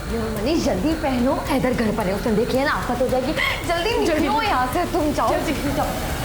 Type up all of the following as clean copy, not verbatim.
मनीष जल्दी पहनो, इधर घर पर है, उसने देखिए ना आफत हो जाएगी। जल्दी निकलो यहाँ से, तुम जाओ जल्दी जाओ।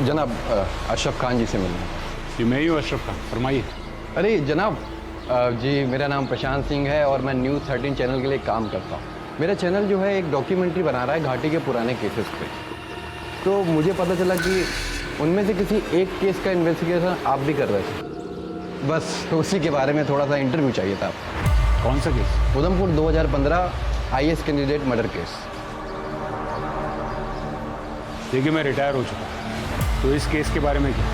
जनाब अशरफ खान जी से मिलना। जी मैं ही हूँ अशरफ खान, फरमाइए। अरे जनाब जी मेरा नाम प्रशांत सिंह है और मैं न्यूज़ 13 चैनल के लिए काम करता हूँ। मेरा चैनल जो है एक डॉक्यूमेंट्री बना रहा है घाटी के पुराने केसेस पे। तो मुझे पता चला कि उनमें से किसी एक केस का इन्वेस्टिगेशन आप भी कर रहे थे। बस उसी के बारे में थोड़ा सा इंटरव्यू चाहिए था आपको। कौन सा case? Udhampur 2015 IAS candidate murder case. देखिए मैं रिटायर हो चुका, तो इस केस के बारे में क्या,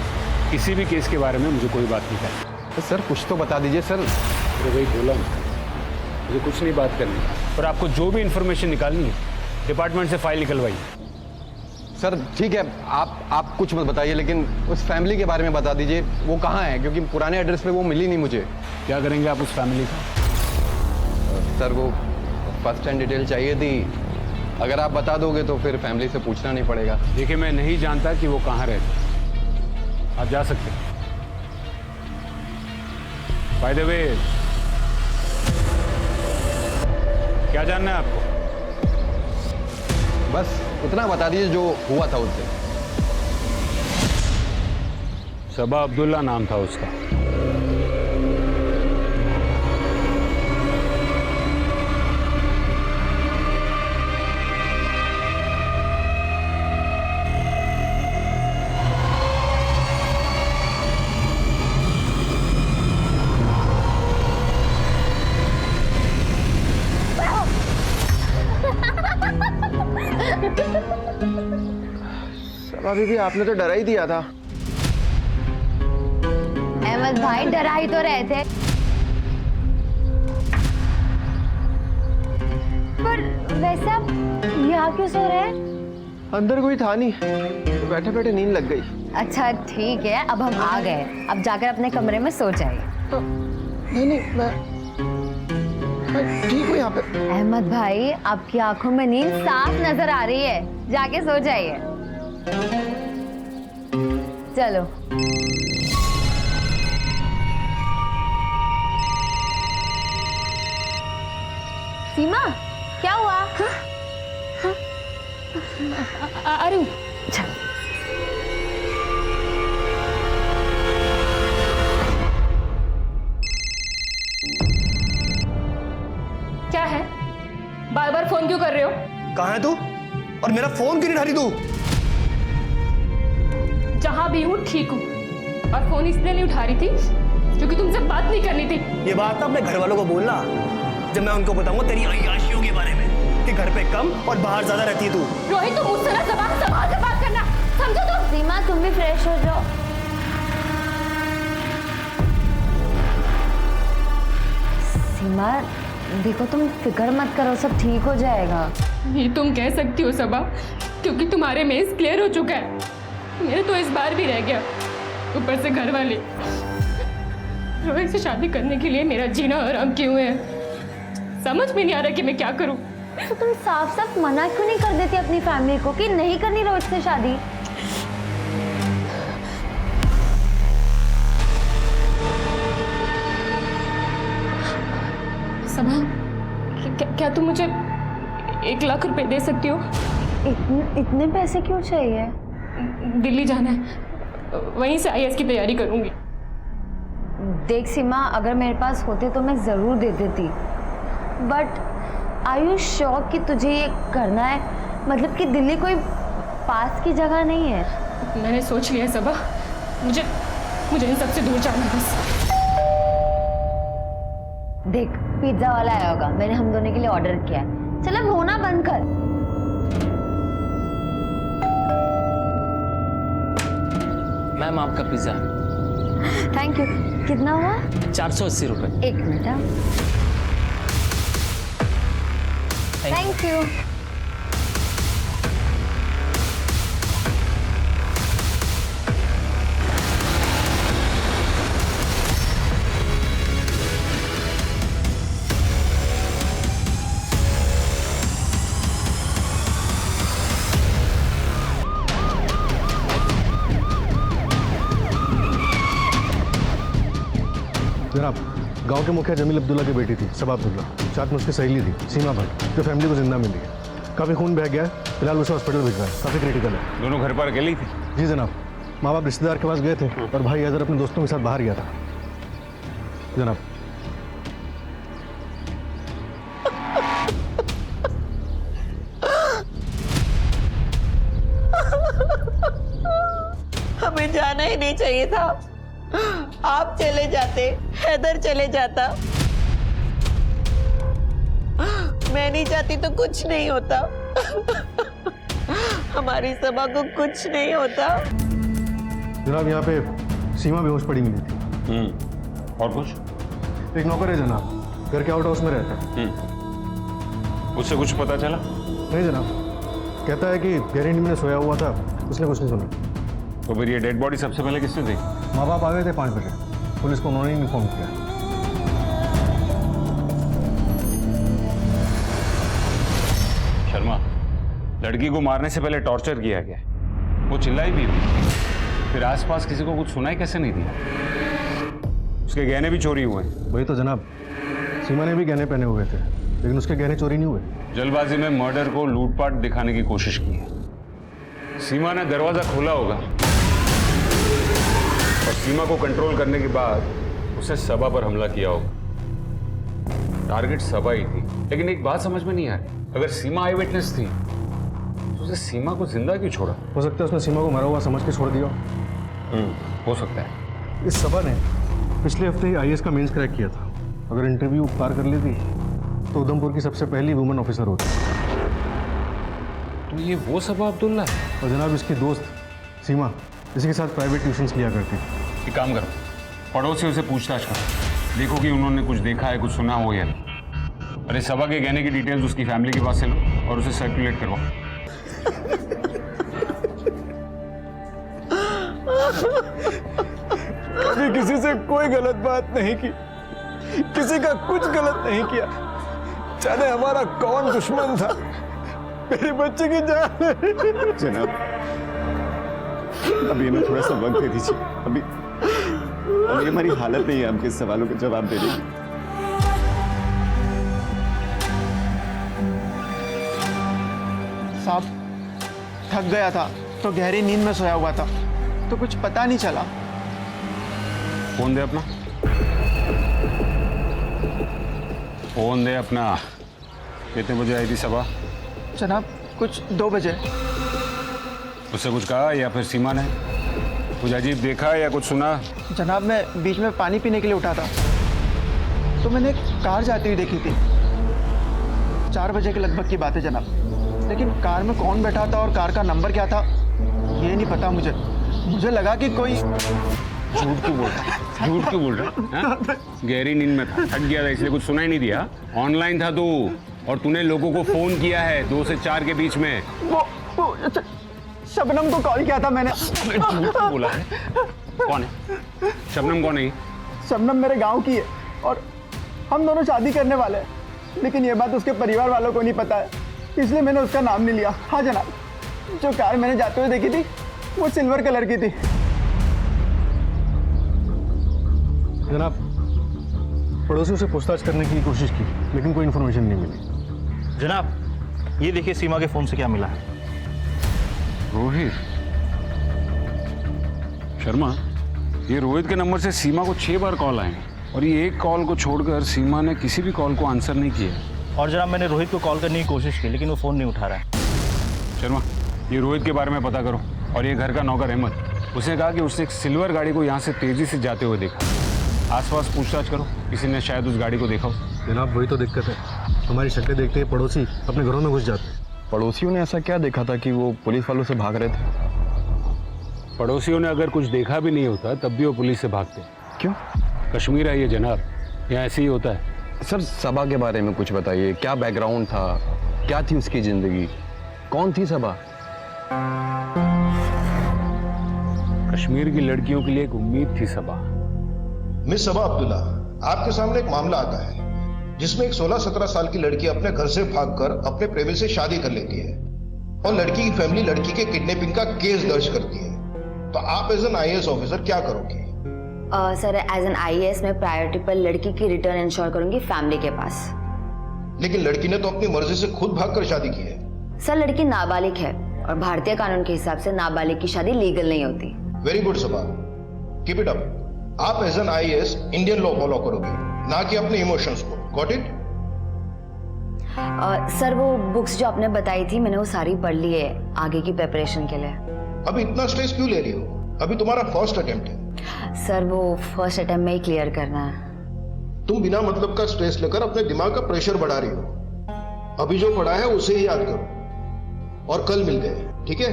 किसी भी केस के बारे में मुझे कोई बात नहीं करनी। सर कुछ तो बता दीजिए सर। अरे वही बोला मुझे कुछ नहीं बात करनी, पर आपको जो भी इंफॉर्मेशन निकालनी है डिपार्टमेंट से फाइल निकलवाइए। सर ठीक है, आप कुछ मत बताइए, लेकिन उस फैमिली के बारे में बता दीजिए, वो कहाँ है, क्योंकि पुराने एड्रेस पे वो मिली नहीं मुझे। क्या करेंगे आप उस फैमिली का? सर वो फर्स्ट हैंड डिटेल चाहिए थी, अगर आप बता दोगे तो फिर फैमिली से पूछना नहीं पड़ेगा। देखिए मैं नहीं जानता कि वो कहाँ रहते, आप जा सकते हैं। बाय द वे क्या जानना है आपको? बस उतना बता दीजिए जो हुआ था उससे। सबा अब्दुल्ला नाम था उसका। अभी भी आपने तो डरा ही दिया था। अहमद भाई डरा ही तो रहे थे, पर वैसे आप यहाँ क्यों सो रहे हैं? अंदर कोई था नहीं, तो बैठे बैठे नींद लग गई। अच्छा ठीक है, अब हम आ गए, अब जाकर अपने कमरे में सो जाइए। नहीं मैं ठीक हूँ यहाँ पे। अहमद भाई आपकी आंखों में नींद साफ नजर आ रही है, जाके सो जाइए। चलो सीमा क्या हुआ? अरे चल क्या है, बार बार फोन क्यों कर रहे हो? कहाँ है तू? और मेरा फोन क्यों नहीं उठा रही तू? जहां भी हूँ ठीक हूँ, और फोन इसलिए नहीं उठा रही थी क्योंकि तुमसे बात नहीं करनी थी। ये बात तो अपने घर वालों को बोलना, जब मैं उनको बताऊंगा तेरी अय्याशियों के बारे में कि घर पे कम और बाहर ज्यादा रहती है तू। रोहित तुम मुझसे ना जबान संभाल के बात करना, समझो तुम? सीमा तुम भी फ्रेश हो जाओ। सीमा देखो तुम फिक्र मत करो, सब ठीक हो जाएगा। ये तुम कह सकती हो सबा, क्योंकि तुम्हारे मेज क्लियर हो चुका है, मेरे तो इस बार भी रह गया, ऊपर से घर वाले। रोहित से शादी करने के लिए मेरा जीना हराम क्यों है, समझ में नहीं आ रहा कि मैं क्या करूं। तो तुम साफ साफ मना क्यों नहीं कर देती अपनी फैमिली को कि नहीं करनी रोहित से शादी? सबा क्या तुम मुझे 1 लाख रुपए दे सकती हो? इतने पैसे क्यों चाहिए? दिल्ली जाना है, वहीं से IAS की तैयारी करूंगी। देख सीमा, अगर मेरे पास होते तो मैं जरूर दे देती, बट आर यू श्योर कि तुझे ये करना है? मतलब कि दिल्ली कोई पास की जगह नहीं है। मैंने सोच लिया है सबा, मुझे इन सबसे दूर जाना है बस। देख पिज्जा वाला आया होगा, मैंने हम दोनों के लिए ऑर्डर किया है, चल अब रोना बंद कर। मैम आपका पिज़्ज़ा। Thank you. कितना हुआ? 480 रुपये। एक मिनट। हाँ। Thank you. जनाब, गांव के मुखिया जमील अब्दुल्ला की बेटी थी सबा अब्दुल्ला, साथ में उसकी सहेली थी सीमा भट्ट, जो फैमिली को जिंदा मिली है। काफ़ी खून बह गया है, फिलहाल उसे हॉस्पिटल भिजवाया है, काफ़ी क्रिटिकल है। दोनों घर पर अकेली थी? जी जनाब, माँ बाप रिश्तेदार के पास गए थे और भाई अजहर अपने दोस्तों के साथ बाहर गया था जनाब। हमें जाना ही नहीं चाहिए था। आप चले जाते, हैदर चले जाता। मैं नहीं चाहती तो कुछ नहीं होता। हमारी सभा को कुछ नहीं होता। जनाब, यहाँ पे सीमा बेहोश पड़ी मिली थी। और कुछ? एक नौकर है जनाब, घर के आउट हाउस में रहता है। उससे कुछ पता चला? नहीं जनाब, कहता है कि गहरी नींद में सोया हुआ था, उसने कुछ नहीं सुना। तो फिर ये डेड बॉडी सबसे पहले किसने देखी? माँ बाप आ गए थे 5 बजे, पुलिस को उन्होंने ही इन्फॉर्म किया। शर्मा, लड़की को मारने से पहले टॉर्चर किया गया, वो चिल्लाई भी थी, फिर आसपास किसी को कुछ सुनाई कैसे नहीं दिया? उसके गहने भी चोरी हुए। वही तो जनाब, सीमा ने भी गहने पहने हुए थे, लेकिन उसके गहने चोरी नहीं हुए। जल्दबाजी में मर्डर को लूटपाट दिखाने की कोशिश की है। सीमा ने दरवाजा खोला होगा और सीमा को कंट्रोल करने के बाद उसने सबा पर हमला किया होगा। टारगेट सबा ही थी, लेकिन एक बात समझ में नहीं आ रही, अगर सीमा आई विटनेस थी तो उसने सीमा को जिंदा क्यों छोड़ा? हो सकता है उसने सीमा को मरा हुआ समझ के छोड़ दिया। हो सकता है। इस सबा ने पिछले हफ्ते ही IAS का मेंस क्रैक किया था। अगर इंटरव्यू पार कर लेती तो उधमपुर की सबसे पहली वुमेन ऑफिसर होती। तो ये वो सबा अब्दुल्ला है? और जनाब, इसकी दोस्त सीमा इसी के साथ प्राइवेट ट्यूशन्स लिया करती थी। एक काम करो, पड़ोसियों से पूछताछ करो, देखो कि उन्होंने कुछ देखा है, कुछ सुना हो या नहीं। अरे सबा के गहने की डिटेल्स उसकी फैमिली के पास से लो और उसे सर्कुलेट करवाओ। कभी किसी से कोई गलत बात नहीं की, किसी का कुछ गलत नहीं किया, जाने हमारा कौन दुश्मन था। मेरे बच्चे की जान। जनाब, अभी हमें थोड़ा सा वक्त दे दीजिए। अभी हमारी हालत नहीं है आपके सवालों के जवाब देने की। साहब, थक गया था तो गहरी नींद में सोया हुआ था, तो कुछ पता नहीं चला। फोन दे अपना, फोन दे अपना। कितने बजे आई थी सबा? जनाब, कुछ 2 बजे। उससे कुछ कहा या फिर सीमा ने कुछ अजीब देखा या कुछ सुना? जनाब, मैं बीच में पानी पीने के लिए उठा था तो मैंने एक कार जाती हुई देखी थी। 4 बजे के लगभग की बात है जनाब, लेकिन कार में कौन बैठा था और कार का नंबर क्या था ये नहीं पता मुझे। मुझे लगा कि कोई। झूठ क्यों बोल रहा है? झूठ क्यों बोल रहा है? गहरी नींद में था, थक गया था इसलिए कुछ सुना ही नहीं दिया। ऑनलाइन था तू और तूने लोगों को फोन किया है 2 से 4 के बीच में। वो शबनम को कॉल किया था मैंने। झूठ क्यों बोला है? कौन है शबनम? कौन है? शबनम मेरे गांव की है और हम दोनों शादी करने वाले हैं, लेकिन ये बात उसके परिवार वालों को नहीं पता है, इसलिए मैंने उसका नाम नहीं लिया। हाँ जनाब, जो कार मैंने जाते हुए देखी थी वो सिल्वर कलर की थी। जनाब, पड़ोसियों से पूछताछ करने की कोशिश की, लेकिन कोई इन्फॉर्मेशन नहीं मिली। जनाब, ये देखिए सीमा के फोन से क्या मिला है। रोहित शर्मा, ये रोहित के नंबर से सीमा को 6 बार कॉल आए और ये एक कॉल को छोड़कर सीमा ने किसी भी कॉल को आंसर नहीं किया। और जनाब, मैंने रोहित को कॉल करने की कोशिश की, लेकिन वो फ़ोन नहीं उठा रहा है। शर्मा, ये रोहित के बारे में पता करो। और ये घर का नौकर अहमद, उसने कहा कि उसने एक सिल्वर गाड़ी को यहाँ से तेजी से जाते हुए देखा। आसपास पूछताछ करो, किसी ने शायद उस गाड़ी को देखा हो। जनाब, वही तो दिक्कत है, हमारी शक्लें देखते ही पड़ोसी अपने घरों में घुस जाते हैं। पड़ोसियों ने ऐसा क्या देखा था कि वो पुलिस वालों से भाग रहे थे? पड़ोसियों ने अगर कुछ देखा भी नहीं होता तब भी वो पुलिस से भागते। क्यों? कश्मीर है ये जनाब, यहाँ ऐसे ही होता है। सर सबा के बारे में कुछ बताइए, क्या बैकग्राउंड था, क्या थी उसकी जिंदगी, कौन थी सबा? कश्मीर की लड़कियों के लिए एक उम्मीद थी सबा। मिस सबा अब्दुल्ला, आपके सामने एक मामला आता है जिसमें एक 16-17 साल की लड़की अपने घर से भागकर अपने प्रेमी से शादी कर लेती है और लड़की की फैमिली लड़की के किडनैपिंग का केस दर्ज करती है। तो आप एज एन IAS ऑफिसर क्या करोगे? सर एज एन IAS मैं प्रायोरिटी पर लड़की की रिटर्न इंश्योर करूंगी फैमिली के पास। लेकिन लड़की ने तो अपनी मर्जी से खुद भागकर शादी की है। सर लड़की नाबालिग है और भारतीय कानून के हिसाब से नाबालिग की शादी लीगल नहीं होती। Very good Saba, keep it up. आप as an IAS Indian law follow करोगे, ना कि अपने इमोशंस को। Got it? सर वो बुक्स जो आपने बताई थी मैंने वो सारी पढ़ ली है आगे की प्रिपरेशन के लिए। अभी इतना स्ट्रेस क्यों ले रही हो? अभी तुम्हारा फर्स्ट अटेम्प्ट है। सर वो फर्स्ट अटेम्प्ट में ही क्लियर करना है। तुम बिना मतलब का स्ट्रेस लेकर अपने दिमाग का प्रेशर बढ़ा रही हो। अभी जो पढ़ा है उसे ही याद करो और कल मिलते हैं, ठीक है?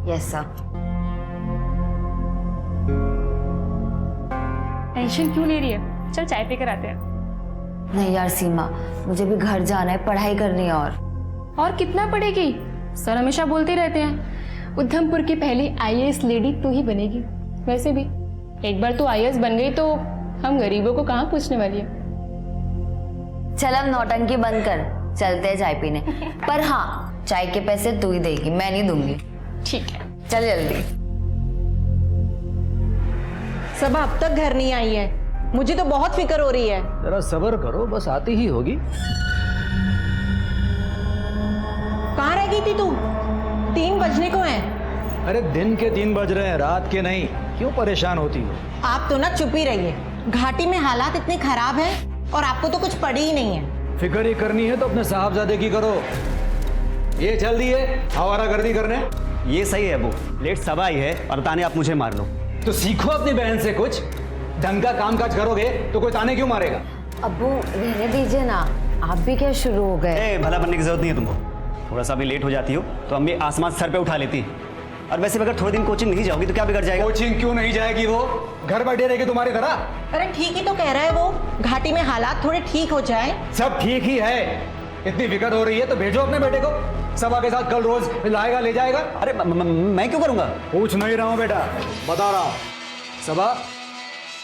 Yes sir. टेंशन क्यों ले रही है? चल चाय पी कर आते हैं। नहीं यार सीमा, मुझे भी घर जाना है, पढ़ाई करनी है। और कितना पढ़ेगी? सर हमेशा बोलते रहते हैं उधमपुर की पहली IAS लेडी तू ही बनेगी। वैसे भी एक बार तू IAS बन गई तो हम गरीबों को कहाँ पूछने वाली है। चल अब नौटंकी बंद कर, चलते हैं चाय पीने। पर हाँ, चाय के पैसे तू ही देगी, मैं नहीं दूंगी। ठीक है, चल जल्दी। सबा अब तक घर नहीं आई है, मुझे तो बहुत फिक्र हो रही है। जरा सब्र करो, बस आती ही होगी। कहाँ रह गई थी तू? 3 बजने को हैं। अरे दिन के 3 बज रहे हैं, रात के नहीं। क्यों परेशान होती हो? आप तो ना चुप ही रहिए। घाटी में हालात इतने खराब हैं और आपको तो कुछ पड़ी ही नहीं है। फिक्र ही करनी है तो अपने साहबजादे की करो। ये चल दिए आवारागर्दी करने। ये सही है अबू, लेट सबा आई है और ताने आप मुझे मार लो। तो सीखो अपनी बहन से कुछ। ढंग का काम काज करोगे तो कोई ताने क्यों मारेगा? अब्बू रहने दीजिए ना, आप भी क्या शुरू हो गए? भला बनने की जरूरत नहीं है तुमको। थोड़ा सा भी लेट हो जाती हो तो अम्मी आसमान सर पे उठा लेती। और वैसे भी अगर थोड़े दिन कोचिंग नहीं जाओगी तो क्या बिगड़ जाएगा? कोचिंग क्यों नहीं जाएगी? वो घर बैठे रहेगी तुम्हारी तरह। अरे ठीक ही तो कह रहा है वो, घाटी में हालात थोड़े ठीक हो जाए। सब ठीक ही है। इतनी फिक्र हो रही है तो भेजो अपने बेटे को, सबा के साथ कल रोज लाएगा ले जाएगा। अरे मैं क्यों करूंगा? पूछ नहीं रहा हूं बेटा, बता रहा हूं। सबा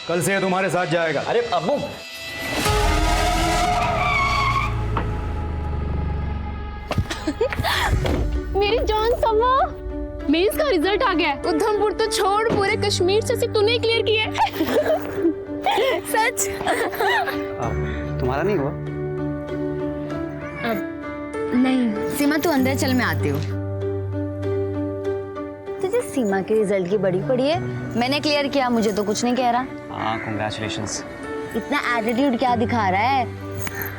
कल से तुम्हारे साथ जाएगा। अरे अब्बू, मेरी जान समा, मेंस का रिजल्ट आ गया है। उधमपुर तो छोड़, पूरे कश्मीर से तूने क्लियर किया है। सच? तुम्हारा नहीं हुआ? नहीं सीमा तू अंदर चल, मैं आती हूँ। तुझे सीमा के रिजल्ट की बड़ी पड़ी है। मैंने क्लियर किया, मुझे तो कुछ नहीं कह रहा। हाँ कांग्रेचुलेशंस। इतना एटीट्यूड क्या दिखा रहा है?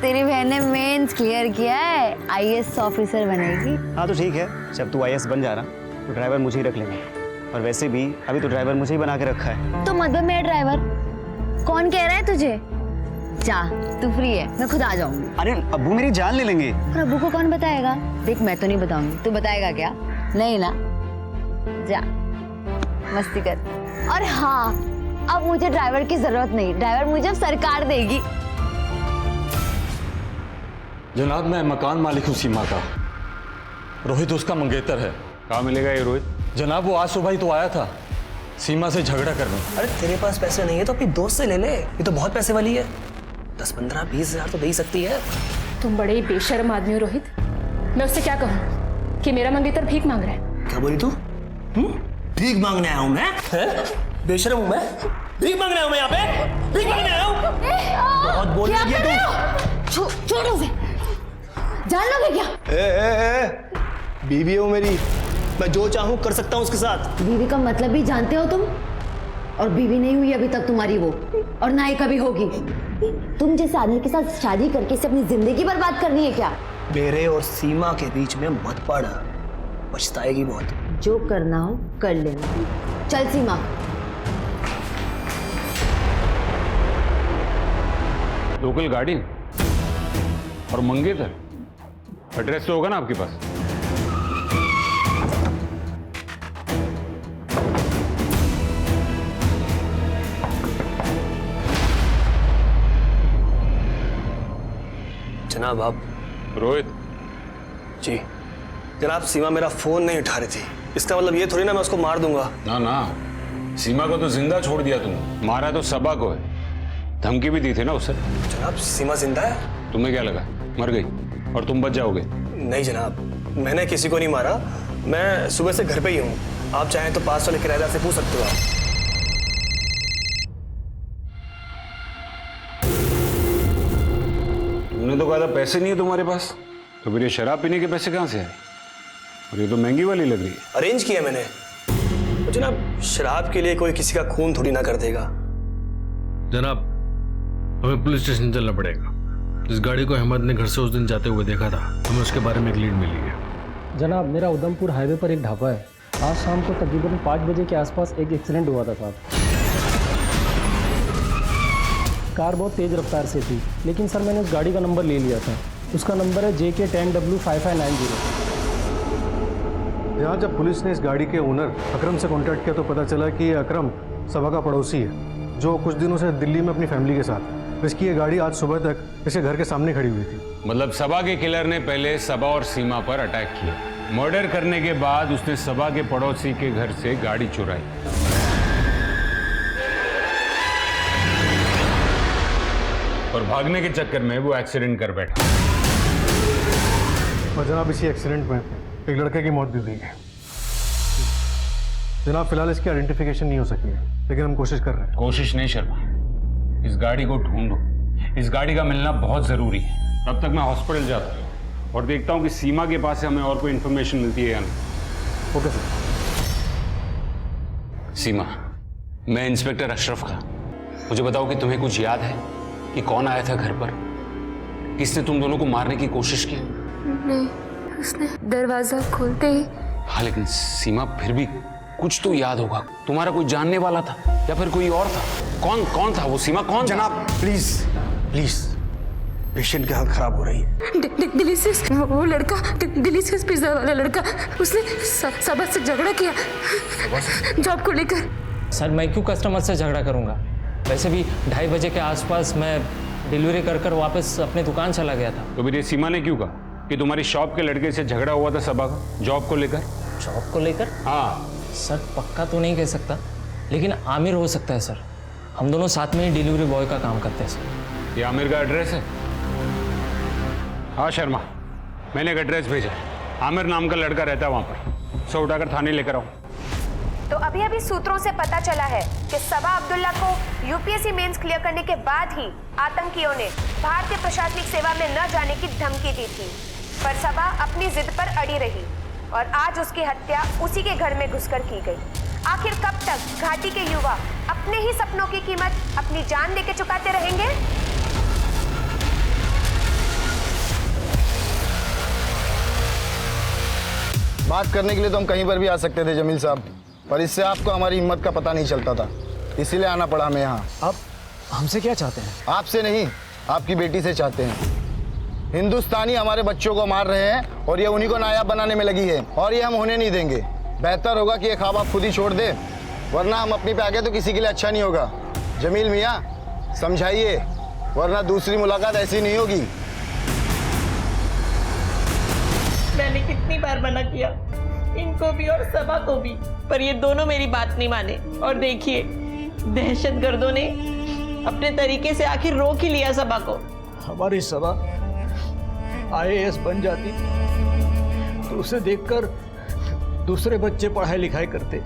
तेरी बहन ने मेंस क्लियर किया है, IAS ऑफिसर बनेगी। हाँ तो ठीक है, जब तू IAS बन जा रहा तो ड्राइवर मुझे ही रख लेना। और वैसे भी अभी तो ड्राइवर मुझे ही बना के रखा है। तो मतलब मेरा ड्राइवर कौन कह रहा है तुझे? जा, तू फ्री है, मैं खुद आ जाऊंगी। अरे अब्बू मेरी जान ले लेंगे। और अब्बू को कौन बताएगा? देख मैं तो नहीं बताऊंगी, तू बताएगा क्या? नहीं ना, जा मस्ती कर। और हाँ, अब मुझे ड्राइवर की जरूरत नहीं, ड्राइवर मुझे अब सरकार देगी। जनाब मैं मकान मालिक हूँ सीमा का। रोहित उसका मंगेतर है। कहाँ मिलेगा ये रोहित? जनाब वो आज सुबह ही तो आया था सीमा से झगड़ा करने। अरे तेरे पास पैसे नहीं है तो अपनी दोस्त से ले ले, ये तो बहुत पैसे वाली है। 10, 15, 20 हजार तो दे ही सकती है। तुम बड़े ही बेशर्म आदमी हो रोहित। मैं उससे क्या कहूँ कि मेरा मंगेतर भीख मांग रहा है? क्या बोली तू? भीख मांगने आया हूँ मैं? बेशर्म हूँ मैं? भीख मांगने आया हूँ मैं यहाँ पे? भीख मांगने आया हूँ? बहुत बोल रही है तू। छोड़ उसे, जान लोगे क्या? बीवी हो मेरी, मैं जो चाहूँ कर सकता हूँ उसके साथ। बीवी का मतलब भी जानते हो तुम? और बीवी नहीं हुई अभी तक तुम्हारी वो, और ना ही कभी होगी। तुम जिस आदमी के साथ शादी करके इसे अपनी जिंदगी बर्बाद करनी है क्या? मेरे और सीमा के बीच में मत पड़, पछताएगी बहुत। जो करना हो कर लेना। चल सीमा। लोकल गाड़ी और मंगेतर, एड्रेस तो होगा ना आपके पास? जनाब आप। रोहित। जी जनाब, सीमा मेरा फोन नहीं उठा रही थी, इसका मतलब ये थोड़ी ना मैं उसको मार दूंगा। ना ना, सीमा को तो जिंदा छोड़ दिया तुमने, मारा तो सबा को है। धमकी भी दी थी ना उसे। जनाब सीमा जिंदा है? तुम्हें क्या लगा मर गई और तुम बच जाओगे? नहीं जनाब, मैंने किसी को नहीं मारा, मैं सुबह से घर पे ही हूँ। आप चाहें तो पास वाले किराएदार से पूछ सकते हो आप। तुमने तो कहा था पैसे नहीं है तुम्हारे पास, तो फिर ये शराब पीने के पैसे कहाँ से आए? और ये तो महंगी वाली लग रही है। अरेंज किया मैंने। तो जनाब शराब के लिए कोई किसी का खून थोड़ी ना कर देगा। जनाब हमें पुलिस स्टेशन चलना पड़ेगा। जिस गाड़ी को अहमद ने घर से उस दिन जाते हुए देखा था, हमें उसके बारे में एक लीड मिली है। जनाब मेरा उधमपुर हाईवे पर एक ढाबा है। आज शाम को तकरीबन 5 बजे के आसपास एक एक्सीडेंट हुआ था साहब। कार बहुत तेज़ रफ्तार से थी, लेकिन सर मैंने उस गाड़ी का नंबर ले लिया था। उसका नंबर है JK10W5590। यहाँ जब पुलिस ने इस गाड़ी के ओनर अकरम से कांटेक्ट किया तो पता चला कि ये अकरम सबा का पड़ोसी है, जो कुछ दिनों से दिल्ली में अपनी फैमिली के साथ है। इसकी ये गाड़ी आज सुबह तक इसके घर के सामने खड़ी हुई थी। मतलब सबा के किलर ने पहले सबा और सीमा पर अटैक किया, मर्डर करने के बाद उसने सबा के पड़ोसी के घर से गाड़ी चुराई और भागने के चक्कर में वो एक्सीडेंट कर बैठा। और जनाब इसी एक्सीडेंट में एक लड़के की मौत भी हुई है। जनाब फिलहाल इसकी आइडेंटिफिकेशन नहीं हो सकी है, लेकिन हम कोशिश कर रहे हैं। कोशिश नहीं शर्मा, इस गाड़ी को ढूंढो। इस गाड़ी का मिलना बहुत जरूरी है। तब तक मैं हॉस्पिटल जाता हूँ और देखता हूँ कि सीमा के पास से हमें और कोई इंफॉर्मेशन मिलती है या नहीं। Okay sir. सीमा, मैं इंस्पेक्टर अशरफ खान। मुझे बताओ कि तुम्हें कुछ याद है कि कौन आया था घर पर, किसने तुम दोनों को मारने की कोशिश की? नहीं, उसने दरवाजा खोलते ही। हाँ लेकिन सीमा फिर भी कुछ तो याद होगा। तुम्हारा कोई जानने वाला था या फिर कोई और था? कौन था वो? सीमा कौन? जनाब प्लीज प्लीज, पेशेंट की हालत खराब हो रही है। डिलीशियस, वो लड़का, डिलीशियस पिज्जा वाला लड़का, उसने सबा से झगड़ा किया जॉब को लेकर। सर मैं क्यों कस्टमर से झगड़ा करूंगा? वैसे भी 2:30 बजे के आसपास मैं डिलीवरी कर वापस अपने दुकान चला गया था। तो फिर ये सीमा ने क्यों कहा कि तुम्हारी शॉप के लड़के से झगड़ा हुआ था सबा का, जॉब को लेकर? जॉब को लेकर? हाँ सर पक्का तो नहीं कह सकता, लेकिन आमिर हो सकता है सर। हम दोनों साथ में ही डिलीवरी बॉय का काम करते हैं सर। ये आमिर का एड्रेस है? हाँ शर्मा, मैंने एक एड्रेस भेजा है। आमिर नाम का लड़का रहता है वहाँ पर। उसे उठाकर थाने लेकर आओ। तो अभी सूत्रों से पता चला है कि सबा अब्दुल्ला को यूपीएससी मेंस क्लियर करने के बाद ही आतंकियों ने भारतीय प्रशासनिक सेवा में न जाने की धमकी दी थी, पर सबा अपनी जिद पर अड़ी रही और आज उसकी हत्या उसी के घर में घुसकर की गई। आखिर कब तक घाटी के युवा अपने ही सपनों की कीमत अपनी जान देके चुकाते रहेंगे? बात करने के लिए तो हम कहीं पर भी आ सकते थे जमील साहब, पर इससे आपको हमारी हिम्मत का पता नहीं चलता था, इसीलिए आना पड़ा हमें यहाँ। आप हमसे क्या चाहते हैं? आपसे नहीं, आपकी बेटी से चाहते हैं। हिंदुस्तानी हमारे बच्चों को मार रहे हैं और ये उन्हीं को नायाब बनाने में लगी है, और ये हम होने नहीं देंगे। बेहतर होगा कि ये ख्वाब आप खुद ही छोड़ दे, वरना हम अपनी पे आ गए तो किसी के लिए अच्छा नहीं होगा। जमील मियाँ समझाइए, वरना दूसरी मुलाकात ऐसी नहीं होगी। मैंने कितनी बार मना किया, इनको भी और सबा को भी, पर ये दोनों मेरी बात नहीं माने। और देखिए दहशतगर्दों ने अपने तरीके से आखिर रोक ही लिया सबा को। हमारी सबा IAS बन जाती तो उसे देखकर दूसरे बच्चे पढ़ाई लिखाई करते,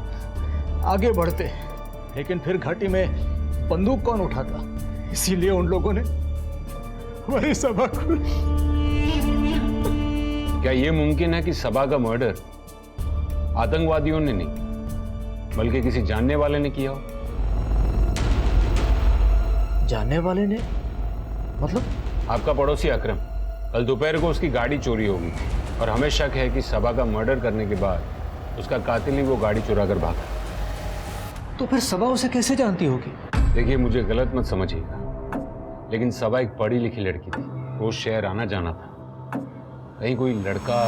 आगे बढ़ते, लेकिन फिर घाटी में बंदूक कौन उठाता? इसीलिए उन लोगों ने हमारी सबा को। क्या ये मुमकिन है कि सबा का मर्डर आतंकवादियों ने नहीं बल्कि किसी जानने वाले ने किया हो? जानने वाले ने? मतलब? आपका पड़ोसी अकरम, कल दोपहर को उसकी गाड़ी चोरी होगी और हमें शक है कि सबा का मर्डर करने के बाद उसका कातिल ही वो गाड़ी चुरा कर भागा। तो फिर सबा उसे कैसे जानती होगी? देखिए मुझे गलत मत समझिएगा, लेकिन सबा एक पढ़ी लिखी लड़की थी, वो शहर आना जाना था। कहीं कोई लड़का।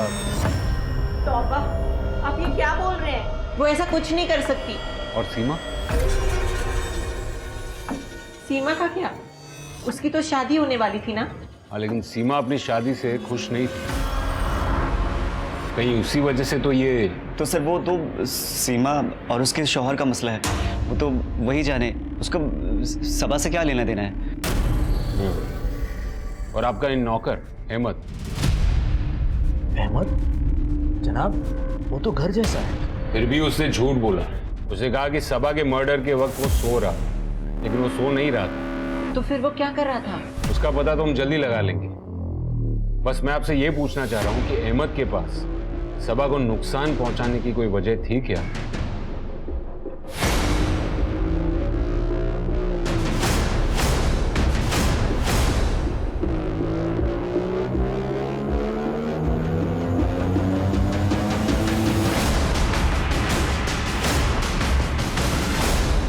तौबा, आप ये क्या बोल रहे हैं? वो ऐसा कुछ नहीं कर सकती। और सीमा? सीमा का क्या? उसकी तो शादी होने वाली थी ना। हाँ, लेकिन सीमा अपनी शादी से खुश नहीं थी। कहीं उसी वजह से तो ये। तो सर वो तो सीमा और उसके शौहर का मसला है, वो तो वही जाने, उसका सबा से क्या लेना देना है। और आपका इन नौकर अहमद। अहमद जनाब, वो तो घर जैसा है। फिर भी उसने झूठ बोला। उसे कहा कि सबा के मर्डर के वक्त वो सो रहा, लेकिन वो सो नहीं रहा था। तो फिर वो क्या कर रहा था? उसका पता तो हम जल्दी लगा लेंगे। बस मैं आपसे ये पूछना चाह रहा हूँ कि अहमद के पास सबा को नुकसान पहुंचाने की कोई वजह थी क्या?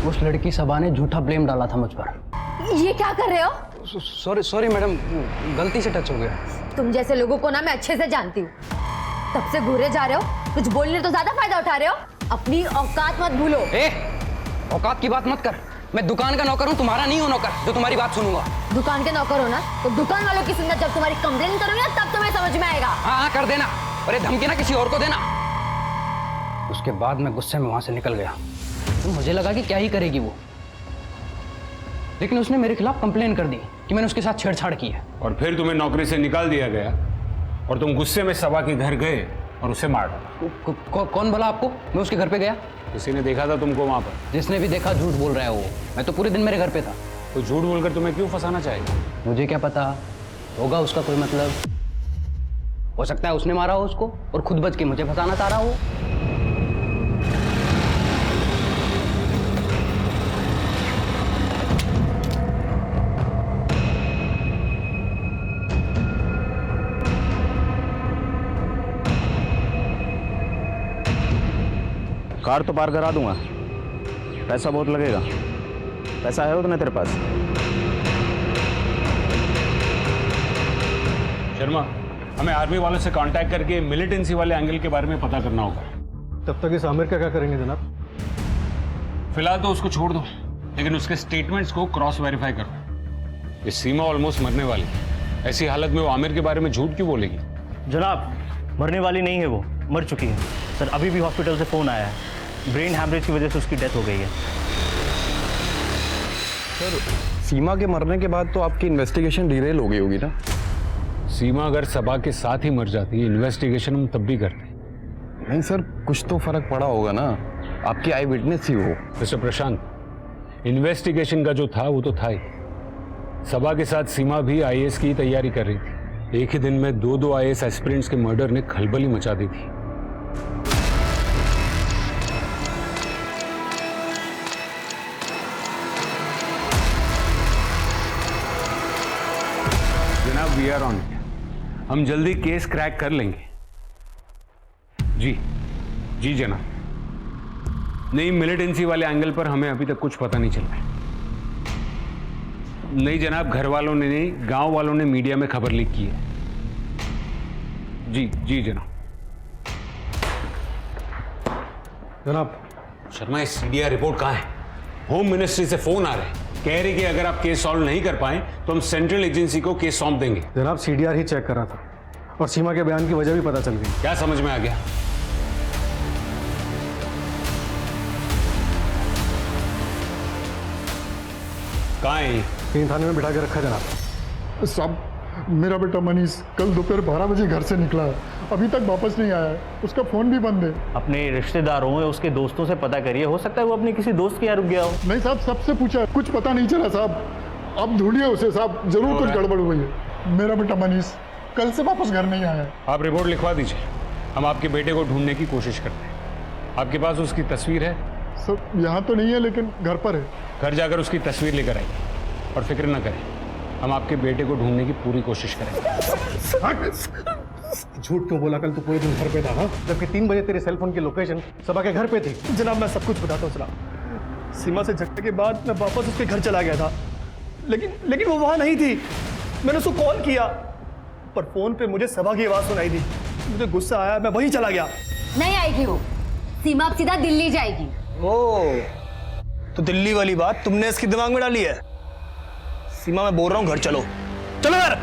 उस लड़की सबा ने झूठा ब्लेम डाला था मुझ पर। ये क्या कर रहे हो? सॉरी मैडम, गलती से टच हो गया। तुम जैसे लोगों को ना मैं अच्छे से जानती हूँ। तब से घूरे जा रहे हो, कुछ बोलने तो ज्यादा फायदा उठा रहे हो। अपनी औकात मत भूलो। औकात की बात मत कर। मैं दुकान का नौकर हूँ, तुम्हारा नहीं हूँ नौकर जो तुम्हारी बात सुनूंगा। दुकान के नौकर हो ना, तो दुकान वालों की सुनना। जब तुम्हारी कंप्लेन करूंगी तब तुम्हें समझ में आएगा। हाँ कर देना, और ये धमकी ना किसी और को देना। उसके बाद मैं गुस्से में वहां से निकल गया। तो मुझे लगा कि क्या ही करेगी वो, लेकिन उसने मेरे खिलाफ कंप्लेन कर दी कि मैंने उसके साथ छेड़छाड़ की है। और फिर तुम्हें नौकरी से निकाल दिया गया और तुम गुस्से में सबा के घर गए और उसे मार डाला। कौन बोला आपको मैं उसके घर पे गया? किसी ने देखा था तुमको वहां पर? जिसने भी देखा झूठ बोल रहा है वो। मैं तो पूरे दिन मेरे घर पे था। तो झूठ बोलकर तुम्हें क्यों फंसाना चाहेगा? मुझे क्या पता, होगा उसका कोई मतलब। हो सकता है उसने मारा हो उसको और खुद बच के मुझे फंसाना चाह रहा हो। कार तो पार करा दूंगा, पैसा बहुत लगेगा। पैसा है उतना तेरे पास? शर्मा, हमें आर्मी वालों से कांटेक्ट करके मिलिटेंसी वाले एंगल के बारे में पता करना होगा। तब तक इस आमिर का क्या करेंगे जनाब? फिलहाल तो उसको छोड़ दो, लेकिन उसके स्टेटमेंट्स को क्रॉस वेरीफाई करो। ये सीमा ऑलमोस्ट मरने वाली है, ऐसी हालत में वो आमिर के बारे में झूठ क्यों बोलेगी? जनाब, मरने वाली नहीं है, वो मर चुकी है सर। अभी भी हॉस्पिटल से फोन आया है, ब्रेन हैमरेज की वजह से उसकी डेथ हो गई है। सर, सीमा के मरने के बाद तो आपकी इन्वेस्टिगेशन डिरेल हो गई होगी ना? सीमा अगर सबा के साथ ही मर जाती, इन्वेस्टिगेशन हम तब भी करते। नहीं सर, कुछ तो फर्क पड़ा होगा ना, आपकी आई विटनेस ही वो। मिस्टर प्रशांत, इन्वेस्टिगेशन का जो था वो तो था ही। सबा के साथ सीमा भी आईएएस की तैयारी कर रही थी। एक ही दिन में दो आईएएस एस्पिरेंट्स के मर्डर ने खलबली मचा दी थी। जनाब, वी आर ऑन इट। हम जल्दी केस क्रैक कर लेंगे। जी जनाब। नहीं, मिलिटेंसी वाले एंगल पर हमें अभी तक कुछ पता नहीं चल रहा है। नहीं जनाब, घर वालों ने नहीं, गांव वालों ने मीडिया में खबर लीक की है। जी जनाब। जनाब, शर्मा, ये सीडीआर रिपोर्ट कहाँ है? होम मिनिस्ट्री से फोन आ रहे हैं, कह रही कि अगर आप केस सॉल्व नहीं कर पाए तो हम सेंट्रल एजेंसी को केस सौंप देंगे। जनाब, सीडीआर ही चेक करा था और सीमा के बयान की वजह भी पता चल गई। क्या समझ में आ गया? कहाँ है? तीन थाने में बिठा के रखा जनाब। साहब, मेरा बेटा मनीष कल दोपहर 12 बजे घर से निकला है, अभी तक वापस नहीं आया है। उसका फोन भी बंद है। अपने रिश्तेदारों या उसके दोस्तों से पता करिए, हो सकता है वो अपने किसी दोस्त के यहाँ रुक गया हो। नहीं साहब, सबसे पूछा, कुछ पता नहीं चला साहब। आप ढूंढिए उसे साहब, जरूर कुछ गड़बड़ हुई है। मेरा बेटा मनीष कल से वापस घर नहीं आया है। आप रिपोर्ट लिखवा दीजिए, हम आपके बेटे को ढूंढने की कोशिश करते हैं। आपके पास उसकी तस्वीर है? सर, यहाँ तो नहीं है, लेकिन घर पर है। घर जाकर उसकी तस्वीर लेकर आइए और फिक्र न करें, हम आपके बेटे को ढूंढने की पूरी कोशिश करेंगे। झूठ क्यों बोला? कल तू पूरे दिन घर पे था, जबकि 3 बजे तेरे सेलफोन की लोकेशन सबा के घर पे थी। जनाब, मैं सब कुछ बताता हूँ जनाब। सीमा से झगड़े के बाद मैं वापस उसके घर चला गया था, लेकिन वो वहाँ नहीं थी। मैंने उसको कॉल किया, पर फोन पे मुझे सबा की आवाज़ सुनाई दी। मुझे गुस्सा आया, मैं वहीं चला गया। नहीं आएगी वो, सीमा अब सीधा दिल्ली जाएगी। ओ, तो दिल्ली वाली बात तुमने इसके दिमाग में डाली है? सीमा, मैं बोल रहा हूँ घर चलो, चलो यार।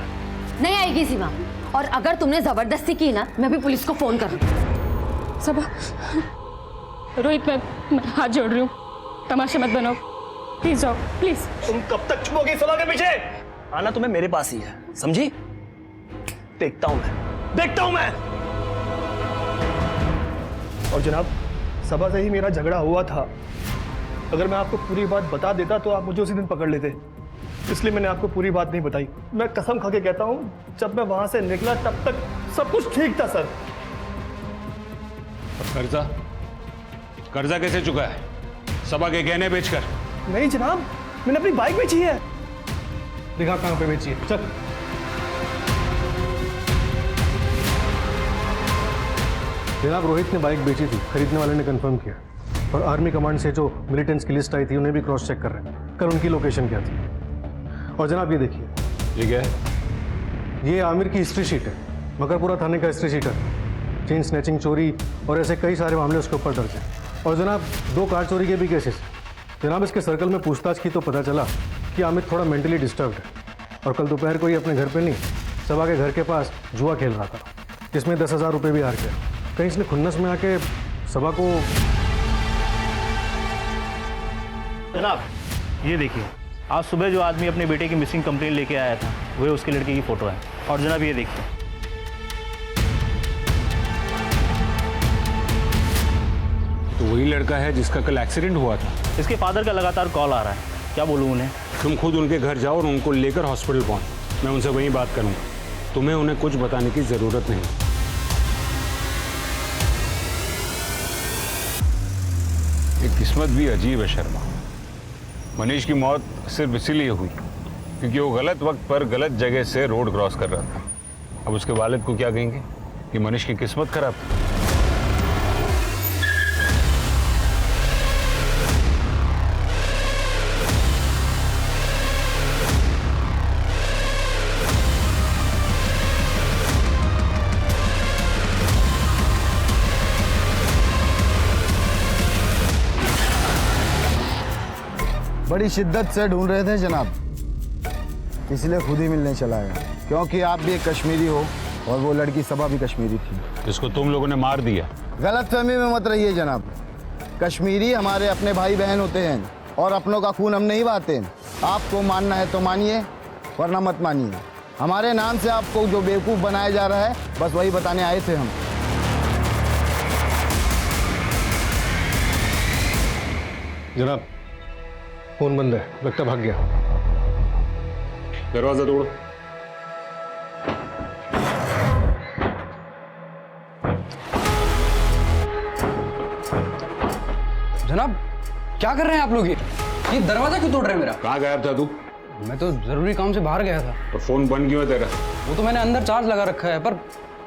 नहीं आएगी सीमा। और अगर तुमने जबरदस्ती की ना, मैं भी पुलिस को फोन कर दूँ। सबा, रोहित मैं हाथ जोड़ रही हूँ, तमाशे मत बनाओ, प्लीज जाओ प्लीज। तुम कब तक छुपोगी सबा के पीछे? आना तुम्हें मेरे पास ही है, समझी? देखता हूं मैं। और जनाब, सबा से ही मेरा झगड़ा हुआ था। अगर मैं आपको पूरी बात बता देता तो आप मुझे उसी दिन पकड़ लेते, इसलिए मैंने आपको पूरी बात नहीं बताई। मैं कसम खा के कहता हूं, जब मैं वहां से निकला तब तक सब कुछ ठीक था सर। कर्जा कैसे चुका है? सबा के गहने बेचकर? नहीं जनाब, मैंने अपनी बाइक बेची है। दिखा कहाँ पे बेची है, चल। जनाब, रोहित ने बाइक बेची थी, खरीदने वाले ने कंफर्म किया। और आर्मी कमांड से जो मिलिटेंट्स की लिस्ट आई थी उन्हें भी क्रॉस चेक कर रहे हैं, कल उनकी लोकेशन क्या थी। और जनाब ये देखिए, ठीक है, ये आमिर की हिस्ट्री शीट है, मकरपुरा थाने का हिस्ट्री शीट है। चेन स्नैचिंग, चोरी और ऐसे कई सारे मामले उसके ऊपर दर्ज हैं। और जनाब 2 कार चोरी के भी केसेस हैं। जनाब इसके सर्कल में पूछताछ की तो पता चला कि आमिर थोड़ा मेंटली डिस्टर्ब्ड है और कल दोपहर को ही अपने घर पे नहीं, सबा के घर के पास जुआ खेल रहा था, जिसमें 10,000 रुपये भी हार गया। कहीं इसने खुन्नस में आके सबा को। जनाब ये देखिए, आज सुबह जो आदमी अपने बेटे की मिसिंग कंप्लेंट लेके आया था, वह उसके लड़के की फोटो है। और जनाब ये देखिए, तो वही लड़का है जिसका कल एक्सीडेंट हुआ था। इसके फादर का लगातार कॉल आ रहा है, क्या बोलूँ उन्हें? तुम खुद उनके घर जाओ और उनको लेकर हॉस्पिटल पहुंच, मैं उनसे वहीं बात करूंगा। तुम्हें उन्हें कुछ बताने की जरूरत नहीं। ये किस्मत भी अजीब है शर्मा। मनीष की मौत सिर्फ इसीलिए हुई क्योंकि वो गलत वक्त पर गलत जगह से रोड क्रॉस कर रहा था। अब उसके वालिद को क्या कहेंगे कि मनीष की किस्मत खराब थी। बड़ी शिद्दत से ढूंढ रहे थे जनाब, इसलिए खुद ही मिलने चला गया। क्योंकि आप भी एक कश्मीरी हो और वो लड़की सबा भी कश्मीरी थी, जिसको तुम लोगों ने मार दिया। गलतफहमी में मत रहिए जनाब, कश्मीरी हमारे अपने भाई बहन होते हैं और अपनों का खून हम नहीं बहाते। आपको मानना है तो मानिए, वरना मत मानिए। हमारे नाम से आपको जो बेवकूफ़ बनाया जा रहा है, बस वही बताने आए थे हम। जनाब फोन बंद है, लगता भाग गया। दरवाजा तोड़ो। जनाब क्या कर रहे हैं आप लोग? ये दरवाजा क्यों तोड़ रहे हैं मेरा? कहाँ गायब था तू? मैं तो जरूरी काम से बाहर गया था। और फोन बंद क्यों है तेरा? वो तो मैंने अंदर चार्ज लगा रखा है, पर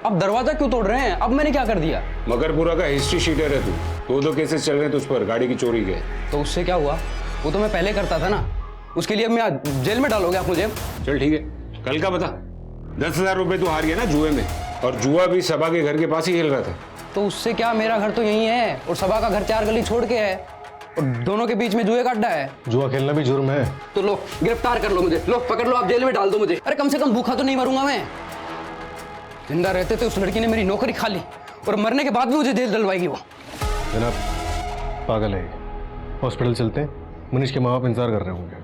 अब दरवाजा क्यों तोड़ रहे हैं? अब मैंने क्या कर दिया? मकरपुरा का हिस्ट्री शीटर है तू। 2 केसेस चल रहे हैं तुझ पर, गाड़ी की चोरी के। तो उससे क्या हुआ? वो तो मैं पहले करता था ना, उसके लिए अब मैं जेल में डालोगे आप मुझे? चल ठीक है, कल का बता। 10,000 रुपए तू हार गया ना जुए में, और जुआ भी सबा के घर के पास ही खेल रहा था। तो उससे क्या, मेरा घर तो यही है और सबा का घर 4 गली छोड़ के है और दोनों के बीच में जुए का अड्डा है। जुआ खेलना भी जुर्म है। तो लो गिरफ्तार कर लो मुझे, लो पकड़ लो, आप जेल में डाल दो मुझे। अरे कम से कम भूखा तो नहीं मरूंगा मैं। जिंदा रहते थे उस लड़की ने मेरी नौकरी खा ली और मरने के बाद भी मुझे जेल डलवाएगी वो। जनाब पागल है, हॉस्पिटल चलते हैं, मनीष के माँ बाप इंतजार कर रहे होंगे।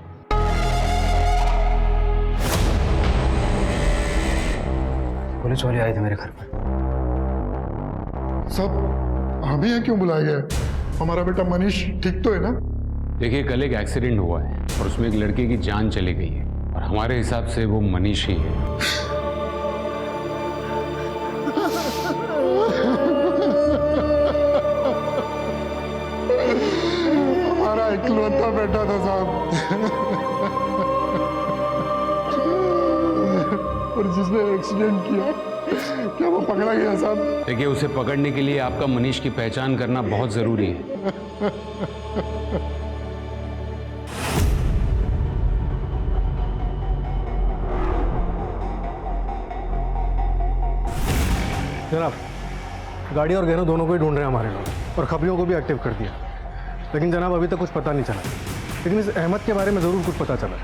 पुलिस वाले आए थे मेरे घर पर। सब हमें यहाँ क्यों बुलाया गया? हमारा बेटा मनीष ठीक तो है ना? देखिए कल एक एक्सीडेंट हुआ है और उसमें एक लड़के की जान चली गई है और हमारे हिसाब से वो मनीष ही है। हमारा इकलौता बेटा था साहब, और जिसने एक्सीडेंट किया, क्या वो पकड़ा गया साहब? देखिए उसे पकड़ने के लिए आपका मनीष की पहचान करना बहुत जरूरी है। जनाब गाड़ी और गहनों दोनों को ही ढूंढ रहे हैं हमारे लोग, और खबरियों को भी एक्टिव कर दिया। लेकिन जनाब अभी तक कुछ पता नहीं चला, लेकिन इस अहमद के बारे में जरूर कुछ पता चला।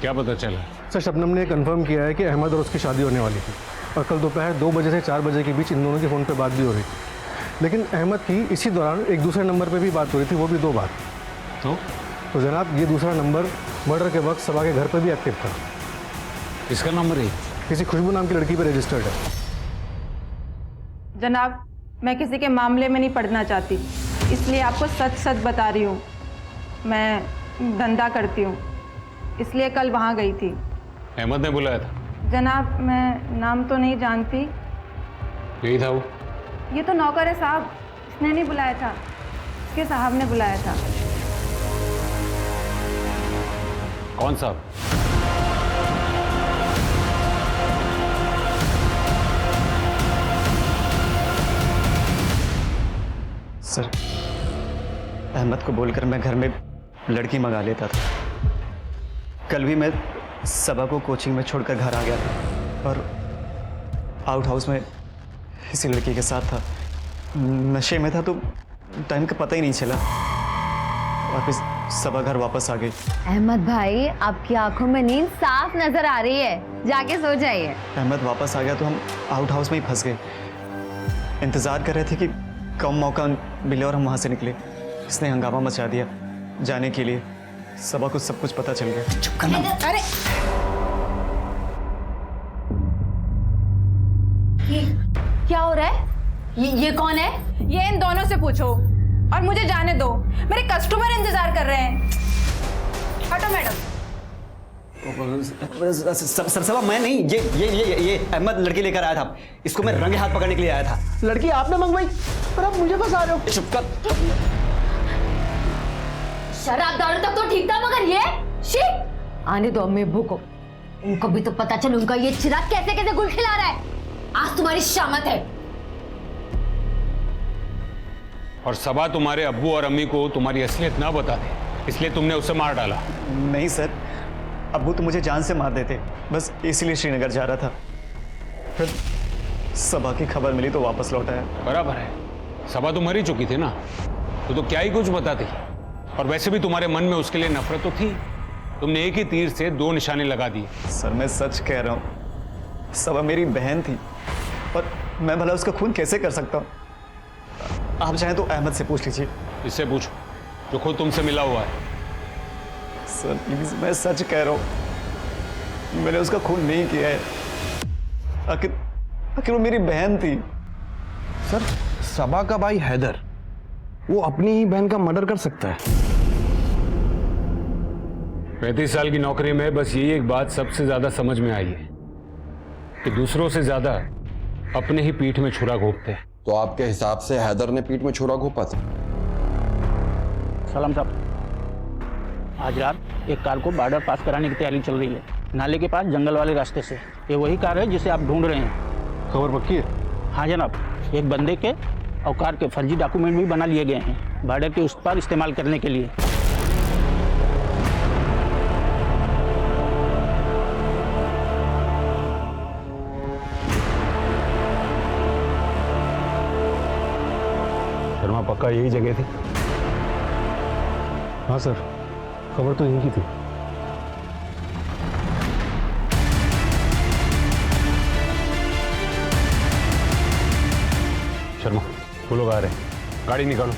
क्या पता चला? सर शबनम ने कंफर्म किया है कि अहमद और उसकी शादी होने वाली थी और कल दोपहर 2 बजे से 4 बजे के बीच इन दोनों की फ़ोन पे बात भी हो रही थी। लेकिन अहमद की इसी दौरान एक दूसरे नंबर पे भी बात हो रही थी, वो भी 2 बार। तो जनाब ये दूसरा नंबर मर्डर के वक्त सबा के घर पर भी एक्टिव था। किसका नंबर है? किसी खुशबू नाम की लड़की पर रजिस्टर्ड है। जनाब, मैं किसी के मामले में नहीं पड़ना चाहती, इसलिए आपको सच सच बता रही हूँ। मैं धंधा करती हूँ, इसलिए कल वहाँ गई थी। अहमद ने बुलाया था? जनाब, मैं नाम तो नहीं जानती। यही था वो? ये तो नौकर है साहब, इसने नहीं बुलाया था, इसके साहब ने बुलाया था। कौन साहब? सर, अहमद को बोलकर मैं घर में लड़की मंगा लेता था। कल भी मैं सबा को कोचिंग में छोड़कर घर आ गया था और आउट हाउस में इसी लड़की के साथ था। नशे में था तो टाइम का पता ही नहीं चला और फिर सबा घर वापस आ गई। अहमद भाई, आपकी आंखों में नींद साफ नजर आ रही है, जाके सो जाइए। अहमद वापस आ गया तो हम आउट हाउस में ही फंस गए। इंतज़ार कर रहे थे कि कम मौका मिले और हम वहाँ से निकले। इसने हंगामा मचा दिया जाने के लिए। सबा को सब कुछ पता चल गया। चुप करना। अरे ये क्या हो रहा है? ये कौन है? ये इन दोनों से पूछो और मुझे जाने दो, मेरे कस्टमर इंतजार कर रहे हैं। हटो मैडम। सर सबा मैं नहीं, ये अहमद लड़की लेकर आया था। इसको मैं रंगे हाथ पकड़ने के लिए आया था। लड़की आपने मंगवाई पर आप मुझे फंसा रहे हो। चुप कर। शराब दारू तक तो ठीक था, मगर ये शी। आने दो अम्मी अब्बू को, उनको भी तो पता चले उनका ये चिराग कैसे कैसे गुल खिला रहा है। आज तुम्हारी शामत है। और सबा तुम्हारे अब्बू और अम्मी को तुम्हारी असलियत ना बता दे, इसलिए तुमने उसे मार डाला? नहीं सर, अब्बू तो मुझे जान से मार देते, बस इसलिए श्रीनगर जा रहा था। फिर सबा की खबर मिली तो वापस लौट आया। बराबर है, सबा तो मर ही चुकी थी ना, तो क्या ही कुछ बताती। और वैसे भी तुम्हारे मन में उसके लिए नफरत तो थी, तुमने एक ही तीर से 2 निशाने लगा दिए। सर मैं सच कह रहा हूँ, सबा मेरी बहन थी और मैं भला उसका खून कैसे कर सकता हूँ? आप चाहें तो अहमद से पूछ लीजिए। इससे पूछो जो खुद तुमसे मिला हुआ है। सर प्लीज, मैं सच कह रहा हूँ, मैंने उसका खून नहीं किया है। आखिर वो मेरी बहन थी। सर सबा का भाई हैदर, वो अपनी ही बहन का मर्डर कर सकता है? 35 साल की नौकरी में बस यही एक बात सबसे ज्यादा समझ में आई है कि दूसरों से ज्यादा अपने ही पीठ में छुरा घोंपते हैं। तो आपके हिसाब से हैदर ने पीठ में छुरा घोंपा था? सलाम साहब, आज रात एक कार को बॉर्डर पास कराने की तैयारी चल रही है, नाले के पास जंगल वाले रास्ते से। ये वही कार है जिसे आप ढूंढ रहे हैं। खबर पक्की है? हाँ जनाब, एक बंदे के और कार के फर्जी डॉक्यूमेंट भी बना लिए गए हैं, बॉर्डर के उस पार इस्तेमाल करने के लिए। शर्मा पक्का यही जगह थी? हाँ सर, खबर तो यही की थी। शर्मा वो लोग आ रहे हैं, गाड़ी निकालो।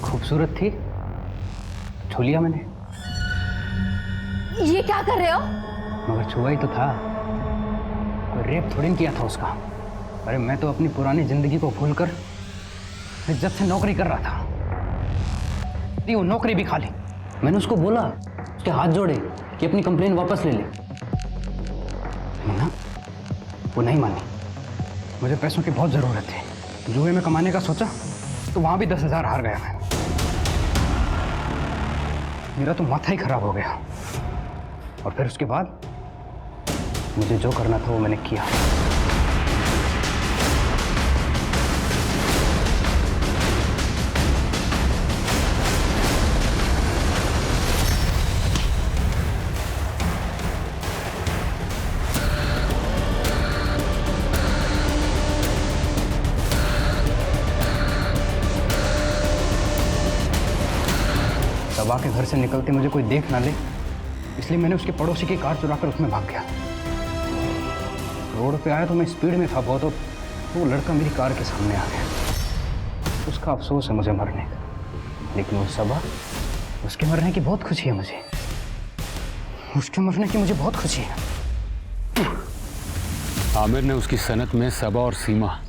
खूबसूरत थी, छू लिया मैंने। ये क्या कर रहे हो? मगर छुआ ही तो था, कोई रेप थोड़ी किया था उसका। अरे मैं तो अपनी पुरानी जिंदगी को भूलकर इज्जत से नौकरी कर रहा था। वो नौकरी भी खा ली। मैंने उसको बोला, उसके हाथ जोड़े कि अपनी कंप्लेन वापस ले ले, ना वो नहीं मानी। मुझे पैसों की बहुत ज़रूरत थी, जुए में कमाने का सोचा तो वहाँ भी 10,000 हार गया मैं। मेरा तो माथा ही खराब हो गया। और फिर उसके बाद मुझे जो करना था वो मैंने किया। सबा के घर से निकलते मुझे कोई देख ना ले, इसलिए मैंने उसके पड़ोसी की कार चुराकर उसमें भाग गया। रोड पे आया तो मैं स्पीड में था बहुत, और वो लड़का मेरी कार के सामने आ गया। उसका अफसोस है मुझे मरने का, लेकिन वो सबा, उसके मरने की बहुत खुशी है मुझे। उसके मरने की मुझे बहुत खुशी है। आमिर ने उसकी सनत में सबा और सीमा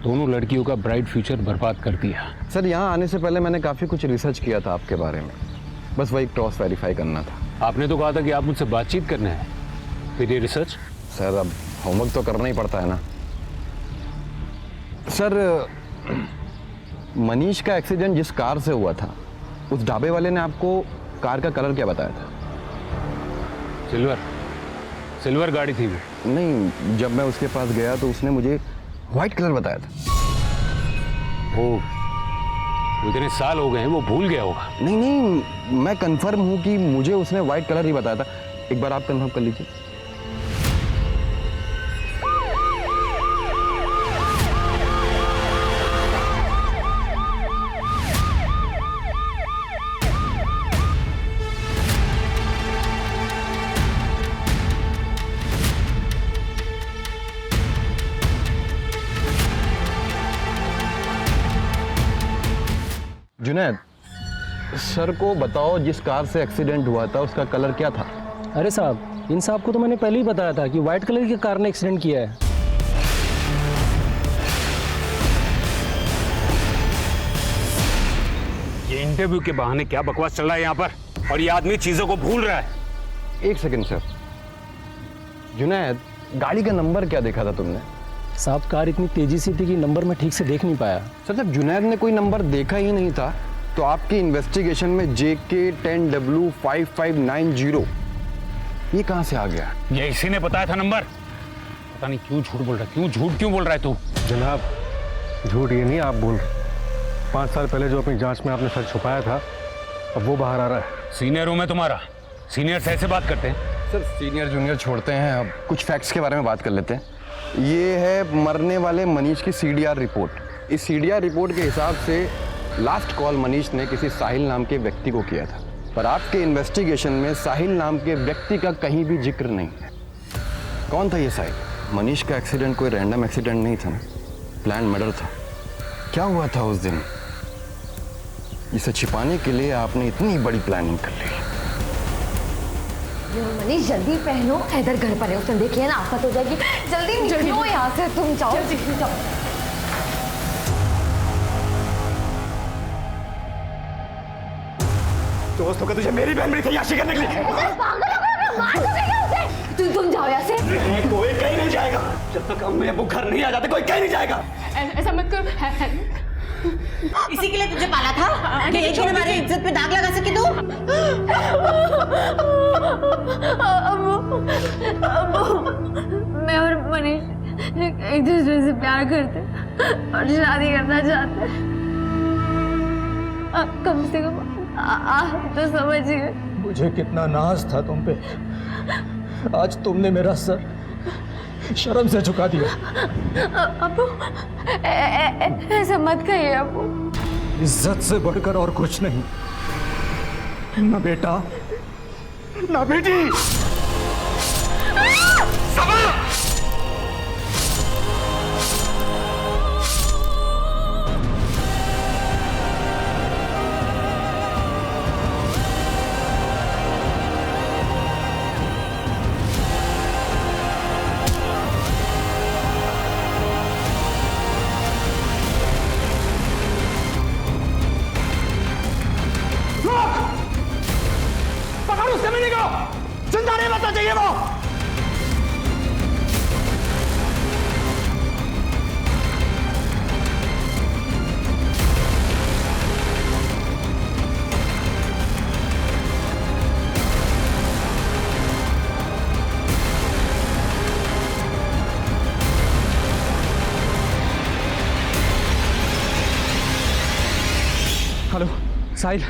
दोनों लड़कियों का ब्राइट फ्यूचर बर्बाद कर दिया। सर, यहाँ आने से पहले मैंने काफ़ी कुछ रिसर्च किया था आपके बारे में, बस वही क्रॉस वेरीफाई करना था। आपने तो कहा था कि आप मुझसे बातचीत करने हैं, फिर ये रिसर्च? सर, अब होमवर्क तो करना ही पड़ता है ना। सर, मनीष का एक्सीडेंट जिस कार से हुआ था, उस ढाबे वाले ने आपको कार का कलर क्या बताया था? सिल्वर गाड़ी थी वो। नहीं, जब मैं उसके पास गया तो उसने मुझे व्हाइट कलर बताया था। वो इतने साल हो गए हैं, वो भूल गया होगा। नहीं, मैं कंफर्म हूँ कि मुझे उसने व्हाइट कलर ही बताया था। एक बार आप कंफर्म कर लीजिए। जुनैद, सर को बताओ, जिस कार से एक्सीडेंट हुआ था उसका कलर क्या था? अरे साहब, इन साहब को तो मैंने पहले ही बताया था कि व्हाइट कलर की कार ने एक्सीडेंट किया है। ये इंटरव्यू के बहाने क्या बकवास चल रहा है यहाँ पर, और ये आदमी चीजों को भूल रहा है। एक सेकंड सर। जुनैद, गाड़ी का नंबर क्या देखा था तुमने? साहब, कार इतनी तेजी से थी कि नंबर मैं ठीक से देख नहीं पाया। सर, जब जुनैद ने कोई नंबर देखा ही नहीं था तो आपकी इन्वेस्टिगेशन में JK10W5590 ये कहाँ से आ गया? ये इसी ने बताया था नंबर। पता नहीं क्यों झूठ बोल रहा है, क्यों बोल रहा है तू? जनाब, झूठ ये नहीं आप बोल रहे। 5 साल पहले जो अपनी जांच में आपने सच छुपाया था, अब वो बाहर आ रहा है। सीनियर हूं मैं तुम्हारा, सीनियर से ऐसे बात करते हैं? सर, सीनियर जूनियर छोड़ते हैं, अब कुछ फैक्ट्स के बारे में बात कर लेते हैं। ये है मरने वाले मनीष की CDR रिपोर्ट। इस CDR रिपोर्ट के हिसाब से लास्ट कॉल मनीष ने किसी साहिल नाम के व्यक्ति को किया था, पर आपके इन्वेस्टिगेशन में साहिल नाम के व्यक्ति का कहीं भी जिक्र नहीं है। कौन था ये साहिल? मनीष का एक्सीडेंट कोई रैंडम एक्सीडेंट नहीं था ना, प्लान मर्डर था। क्या हुआ था उस दिन? इसे छिपाने के लिए आपने इतनी बड़ी प्लानिंग कर ली। मनीष, जल्दी पहनो, इधर घर पर है, उसने देखिए ना आफत हो जाएगी। जल्दी निकलो यहाँ से, तुम जाओ। दोस्त होकर तुझे मेरी बहन मेरी तैयारी करने के लिए तुम जाओ यहाँ से। कोई कहीं नहीं जाएगा जब तक अम्मी अब्बू घर नहीं आ जाते। कोई कहीं नहीं जाएगा। ऐसा मत करो। इसी के लिए तुझे पाला था कि एक दिन हमारी इज्जत पे दाग लगा सके तू। मैं और मनीष एक दूसरे से प्यार करते और शादी करना चाहते। कम से कम तो समझिए। मुझे कितना नाज था तुम पे, आज तुमने मेरा सर शर्म से झुका दिया। अबू, ऐसा मत कहिए अबू। इज्जत से बढ़कर और कुछ नहीं, ना बेटा ना बेटी। जिंदा नहीं बचना चाहिए वो। हेलो साहिल,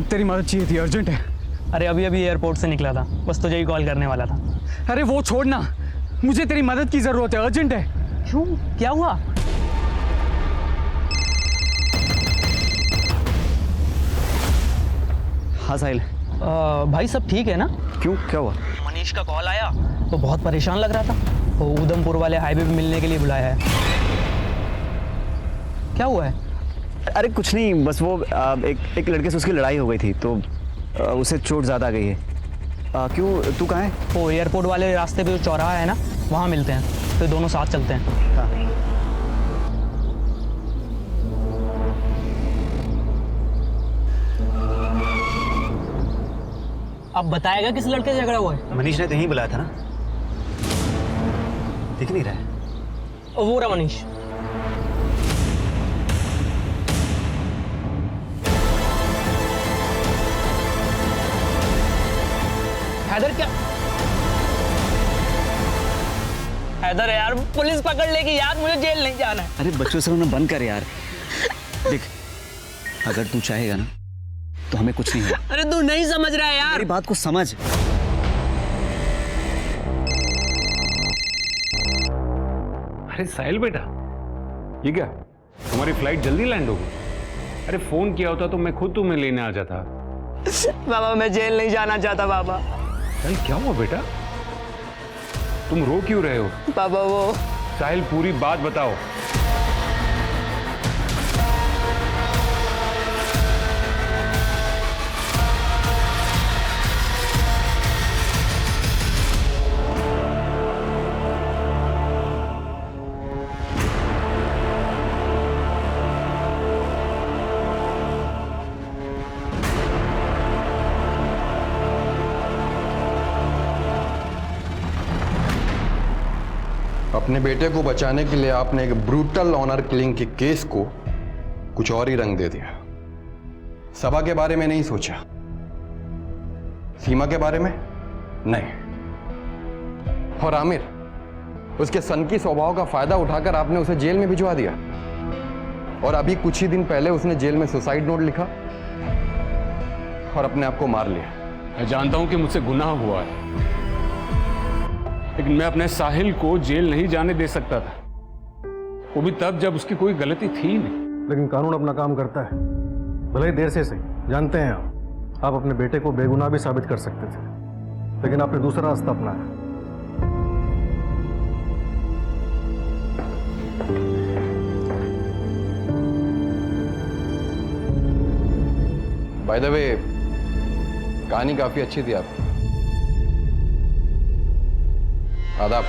तेरी मदद चाहिए थी, अर्जेंट है। अरे अभी अभी एयरपोर्ट से निकला था, बस तुझे ही कॉल करने वाला था। अरे वो छोड़ना, मुझे तेरी मदद की जरूरत है, अर्जेंट है। क्यों, क्या हुआ? हाँ साहिल। भाई सब ठीक है ना? क्यों, क्या हुआ? मनीष का कॉल आया तो बहुत परेशान लग रहा था, वो उधमपुर वाले हाईवे पे मिलने के लिए बुलाया है। क्या हुआ है? अरे कुछ नहीं, बस वो एक लड़के से उसकी लड़ाई हो गई थी तो उसे चोट ज़्यादा आ गई है। क्यों, तू कहाँ है? वो एयरपोर्ट वाले रास्ते पे जो चौराहा है ना, वहाँ मिलते हैं, फिर दोनों साथ चलते हैं। हाँ। अब बताएगा किस लड़के से झगड़ा हुआ है? मनीष ने तो यहीं बुलाया था ना, दिख नहीं रहा है। वो रहा मनीष। हैदर क्या? हैदर यार, पुलिस पकड़ लेगी यार, मुझे जेल नहीं जाना है। अरे बच्चों से रोना बंद कर यार। देख, अगर तू चाहेगा ना तो हमें कुछ नहीं होगा। अरे तू नहीं समझ रहा है यार, मेरी बात को समझ। अरे साहिल बेटा, ये क्या, तुम्हारी फ्लाइट जल्दी लैंड होगी? अरे फोन किया होता तो मैं खुद तुम्हें लेने आ जाता। बाबा मैं जेल नहीं जाना चाहता बाबा। साहिल क्या हुआ बेटा, तुम रो क्यों रहे हो? बाबा वो साहिल पूरी बात बताओ। अपने बेटे को बचाने के लिए आपने एक ब्रूटल ऑनर किलिंग के केस को कुछ और ही रंग दे दिया। सबा के बारे में नहीं सोचा, सीमा के बारे में नहीं, और आमिर, उसके सनकी स्वभाव का फायदा उठाकर आपने उसे जेल में भिजवा दिया। और अभी कुछ ही दिन पहले उसने जेल में सुसाइड नोट लिखा और अपने आप को मार लिया। मैं जानता हूं कि मुझसे गुनाह हुआ है, लेकिन मैं अपने साहिल को जेल नहीं जाने दे सकता था, वो भी तब जब उसकी कोई गलती थी नहीं। लेकिन कानून अपना काम करता है, भले ही देर से सही। जानते हैं आप अपने बेटे को बेगुनाह भी साबित कर सकते थे, लेकिन आपने दूसरा रास्ता अपनाया। बाय द वे, कहानी काफी अच्छी थी आपकी। आदाब।